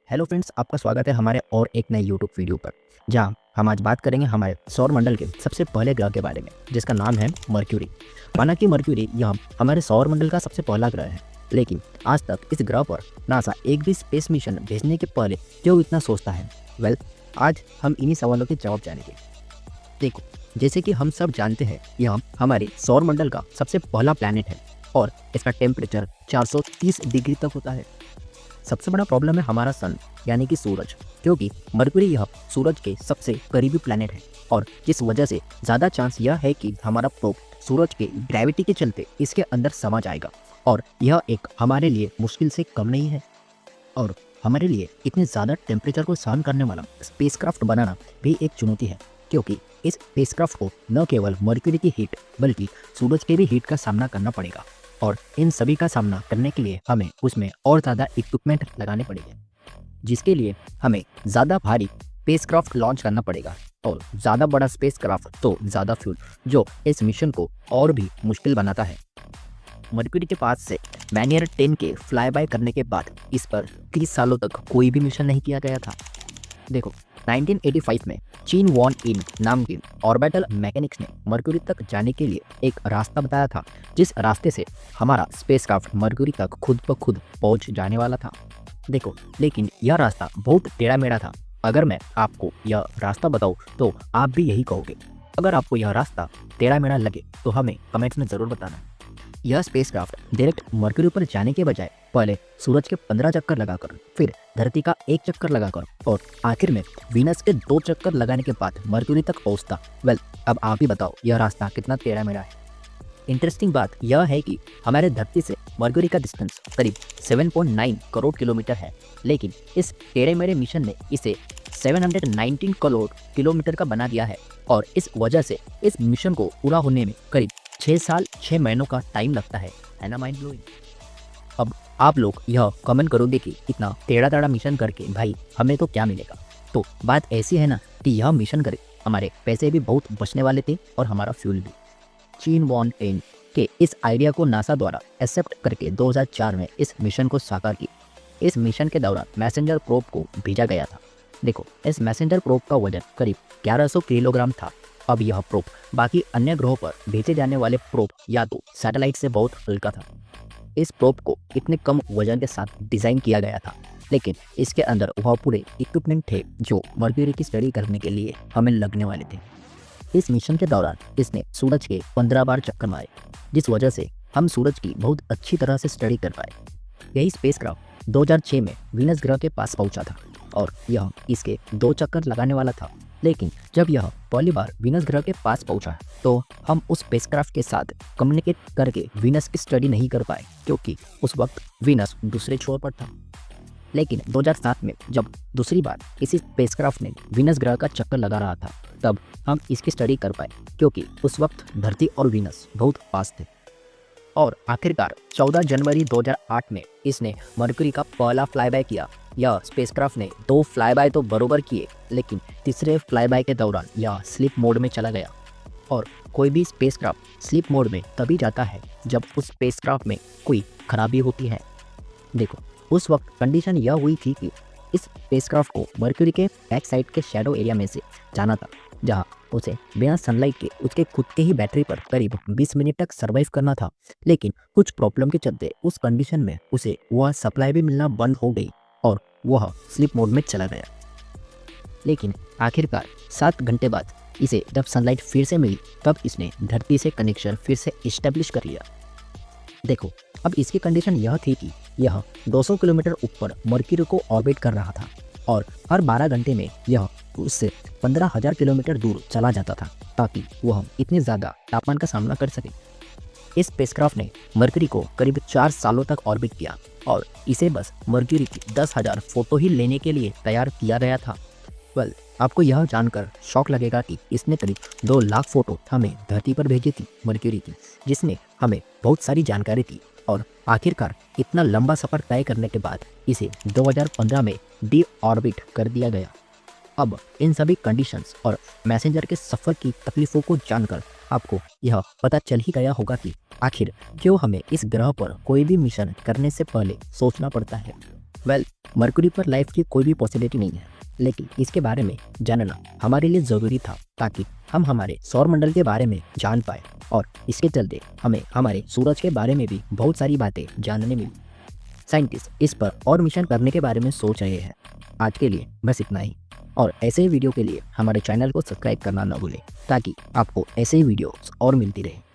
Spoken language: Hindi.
हेलो फ्रेंड्स, आपका स्वागत है हमारे और एक नए यूट्यूब वीडियो पर, जहां हम आज बात करेंगे हमारे सौर मंडल के सबसे पहले ग्रह के बारे में, जिसका नाम है मर्क्यूरी। माना कि मर्क्यूरी यह हमारे सौर मंडल का सबसे पहला ग्रह है, लेकिन आज तक इस ग्रह पर नासा एक भी स्पेस मिशन भेजने के पहले क्यों इतना सोचता है। आज हम इन्हीं सवालों के जवाब जानेंगे। देखो, जैसे कि हम सब जानते हैं, यह हमारे सौर मंडल का सबसे पहला प्लैनेट है और इसका टेम्परेचर 430 डिग्री तक होता है। सबसे बड़ा प्रॉब्लम है हमारा सन यानी कि सूरज, क्योंकि मरकुरी यह सूरज के सबसे करीबी प्लैनेट है और इस वजह से ज़्यादा चांस यह है कि हमारा प्रोब सूरज के ग्रेविटी के चलते इसके अंदर समा जाएगा और यह एक हमारे लिए मुश्किल से कम नहीं है। और हमारे लिए इतने ज़्यादा टेम्परेचर को सहन करने वाला स्पेसक्राफ्ट बनाना भी एक चुनौती है, क्योंकि इस स्पेसक्राफ्ट को न केवल मरक्यूरी की हीट बल्कि सूरज के भी हीट का सामना करना पड़ेगा और इन सभी का सामना करने के लिए हमें उसमें और ज़्यादा इक्विपमेंट लगाने पड़ेंगे, जिसके लिए हमें ज़्यादा भारी स्पेसक्राफ्ट लॉन्च करना पड़ेगा और ज़्यादा बड़ा स्पेसक्राफ्ट तो ज़्यादा फ्यूल, जो इस मिशन को और भी मुश्किल बनाता है। मरक्यूरी के पास से मैनियर 10 के फ्लाई बाय करने के बाद इस पर 30 सालों तक कोई भी मिशन नहीं किया गया था। देखो, 1985 में चीन वॉन इन नाम के ऑर्बिटल मैकेनिक्स ने मरक्यूरी तक जाने के लिए एक रास्ता बताया था, जिस रास्ते से हमारा स्पेसक्राफ्ट मरक्यूरी तक खुद ब खुद पहुंच जाने वाला था। देखो, लेकिन यह रास्ता बहुत टेढ़ा मेढ़ा था। अगर मैं आपको यह रास्ता बताऊं तो आप भी यही कहोगे। अगर आपको यह रास्ता टेढ़ा मेढ़ा लगे तो हमें कमेंट्स में ज़रूर बताना। यह स्पेसक्राफ्ट डायरेक्ट मरक्यूरी पर जाने के बजाय पहले सूरज के 15 चक्कर लगाकर, फिर धरती का 1 चक्कर लगाकर और आखिर में वीनस के 2 चक्कर लगाने के बाद मरक्यूरी तक पहुंचता। अब आप ही बताओ यह रास्ता कितना टेढ़ा मेढ़ा है। इंटरेस्टिंग बात यह है कि हमारे धरती से मरक्यूरी का डिस्टेंस करीब 7.9 करोड़ किलोमीटर है, लेकिन इस टेढ़े मेढ़े मिशन ने इसे 719 करोड़ किलोमीटर का बना दिया है और इस वजह से इस मिशन को पूरा होने में करीब 6 साल 6 महीनों का टाइम लगता है ना। Mind blowing. अब आप लोग यह कमेंट करोगे कि इतना टेढ़ा टेढ़ा मिशन करके भाई हमें तो क्या मिलेगा। तो बात ऐसी है ना कि यह मिशन करे हमारे पैसे भी बहुत बचने वाले थे और हमारा फ्यूल भी। चीन वॉन इन के इस आइडिया को नासा द्वारा एक्सेप्ट करके 2004 में इस मिशन को साकार किया। इस मिशन के दौरान मैसेंजर प्रोब को भेजा गया था। देखो, इस मैसेंजर प्रोब का वजन करीब 1100 किलोग्राम था। अब यह प्रोब बाकी अन्य ग्रहों पर भेजे जाने वाले प्रोब या तो सैटेलाइट से बहुत हल्का था। इस प्रोब को इतने कम वजन के साथ डिज़ाइन किया गया था, लेकिन इसके अंदर वह पूरे इक्विपमेंट थे जो मरक्यूरी की स्टडी करने के लिए हमें लगने वाले थे। इस मिशन के दौरान इसने सूरज के 15 बार चक्कर मारे, जिस वजह से हम सूरज की बहुत अच्छी तरह से स्टडी कर पाए। यही स्पेसक्राफ्ट 2006 में वीनस ग्रह के पास पहुंचा था और यह इसके 2 चक्कर लगाने वाला था, लेकिन जब यह पहली बार वीनस ग्रह के पास पहुंचा तो हम उस स्पेसक्राफ्ट के साथ कम्युनिकेट करके वीनस की स्टडी नहीं कर पाए, क्योंकि उस वक्त वीनस दूसरे छोर पर था। लेकिन 2007 में जब दूसरी बार इसी स्पेसक्राफ्ट ने वीनस ग्रह का चक्कर लगा रहा था, तब हम इसकी स्टडी कर पाए, क्योंकि उस वक्त धरती और वीनस बहुत पास थे। और आखिरकार 14 जनवरी 2008 में इसने मरक्यूरी का पहला फ्लाईबाय किया। यह स्पेसक्राफ्ट ने 2 फ्लाईबाय तो बरोबर किए, लेकिन तीसरे फ्लाईबाय के दौरान यह स्लीप मोड में चला गया। और कोई भी स्पेसक्राफ्ट स्लीप मोड में तभी जाता है जब उस स्पेसक्राफ्ट में कोई खराबी होती है। देखो, उस वक्त कंडीशन यह हुई थी कि इस स्पेसक्राफ्ट को मरक्यूरी के बैक साइड के शैडो एरिया में से जाना था, जहां उसे बिना सनलाइट के उसके खुद के ही बैटरी पर करीब 20 मिनट तक सर्वाइव करना था। लेकिन कुछ प्रॉब्लम के चलते उस कंडीशन में उसे वह सप्लाई भी मिलना बंद हो गई और वह स्लीप मोड में चला गया। लेकिन आखिरकार 7 घंटे बाद इसे जब सनलाइट फिर से मिली, तब इसने धरती से कनेक्शन फिर से इस्टेब्लिश कर लिया। देखो, अब इसकी कंडीशन यह थी कि यह 200 किलोमीटर ऊपर मरक्यूरी को ऑर्बिट कर रहा था और हर 12 घंटे में यह उससे 15,000 किलोमीटर दूर चला जाता था, ताकि वह इतने ज़्यादा तापमान का सामना कर सके। इस स्पेसक्राफ्ट ने मरक्यूरी को करीब 4 सालों तक ऑर्बिट किया और इसे बस मरक्यूरी की 10,000 फोटो ही लेने के लिए तैयार किया गया था। आपको यह जानकर शौक लगेगा कि इसने करीब 2 लाख फोटो हमें धरती पर भेजी थी मरक्यूरी की, जिसने हमें बहुत सारी जानकारी दी। और आखिरकार इतना लंबा सफ़र तय करने के बाद इसे 2015 में डी ऑर्बिट कर दिया गया। अब इन सभी कंडीशंस और मैसेंजर के सफ़र की तकलीफ़ों को जानकर आपको यह पता चल ही गया होगा कि आखिर क्यों हमें इस ग्रह पर कोई भी मिशन करने से पहले सोचना पड़ता है। वेल, मरकुरी पर लाइफ की कोई भी पॉसिबिलिटी नहीं है, लेकिन इसके बारे में जानना हमारे लिए ज़रूरी था ताकि हम हमारे सौर मंडल के बारे में जान पाए और इसके चलते हमें हमारे सूरज के बारे में भी बहुत सारी बातें जानने मिली। साइंटिस्ट इस पर और मिशन करने के बारे में सोच रहे हैं। आज के लिए बस इतना ही, और ऐसे ही वीडियो के लिए हमारे चैनल को सब्सक्राइब करना न भूलें ताकि आपको ऐसे ही वीडियोस और मिलती रहे।